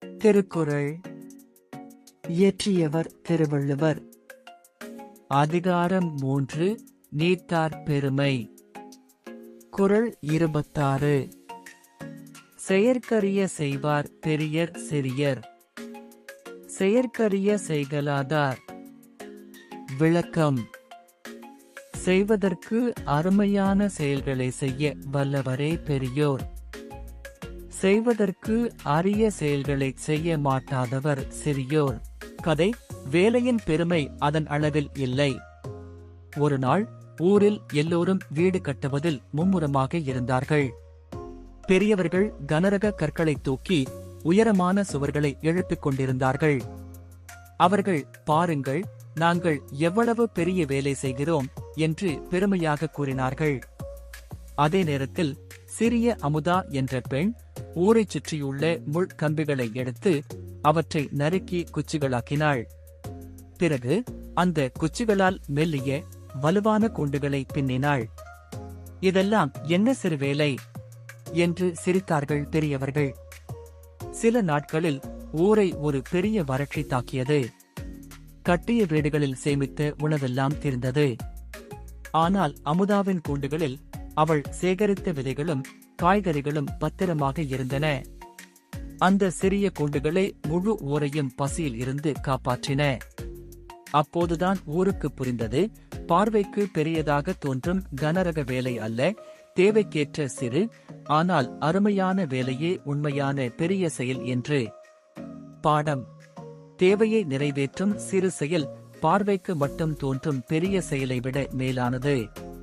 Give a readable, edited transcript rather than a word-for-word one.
திருக்குறள். இயற்றியவர் திருவள்ளுவர். அதிகாரம் 3. நீத்தார் பெருமை. குறள் 26. செயற்கரிய செய்வார் பெரியர் சிறியர். செயற்கரிய செய்கலாதார். விளக்கம். செய்வதற்கு அருமையான செயல்களை செய்ய வல்லவரே பெரியோர். செய்வதற்கு அரிய செயல்களை செய்ய மாட்டாதவர் சிறியோர். கதை. வேலையின் பெருமை அதன் அளவில் இல்லை. ஒரு நாள் ஊரில் எல்லோரும் வீடு கட்டுவதில் மும்முரமாக இருந்தார்கள். பெரியவர்கள் கனரக கற்களை தூக்கி உயரமான சுவர்களை எழுப்பிக் கொண்டிருந்தார்கள். அவர்கள், பாருங்கள், நாங்கள் எவ்வளவு பெரிய வேலை செய்கிறோம் என்று பெருமையாக கூறினார்கள். அதே நேரத்தில் சிறிய அமுதா என்ற பெண் ஊரைச் சுற்றியுள்ள முள் கம்பிகளை எடுத்து அவற்றை நறுக்கி குச்சிகளாக்கினாள். பிறகு அந்த குச்சிகளால் மெல்லிய வலுவான கூண்டுகளை பின்னினாள். இதெல்லாம் என்ன சிறு வேலை என்று சிரித்தார்கள் பெரியவர்கள். சில நாட்களில் ஊரை ஒரு பெரிய வறட்சி தாக்கியது. கட்டிய வீடுகளில் சேமித்த உணவெல்லாம் தீர்ந்தது. ஆனால் அமுதாவின் கூண்டுகளில் அவள் சேகரித்த விதைகளும் காய்கறிகளும் பத்திரமாக இருந்தன. அந்த சிறிய கூண்டுகளை முழு ஊரையும் பசியில் இருந்து காப்பாற்றின. அப்போதுதான் ஊருக்கு புரிந்தது, பார்வைக்கு பெரியதாக தோன்றும் கனரக வேலை அல்ல, தேவைக்கேற்ற சிறு ஆனால் அருமையான வேலையே உண்மையான பெரிய செயல் என்று. பாடம். தேவையை நிறைவேற்றும் சிறு செயல் பார்வைக்கு மட்டும் தோன்றும் பெரிய செயலை விட மேலானது.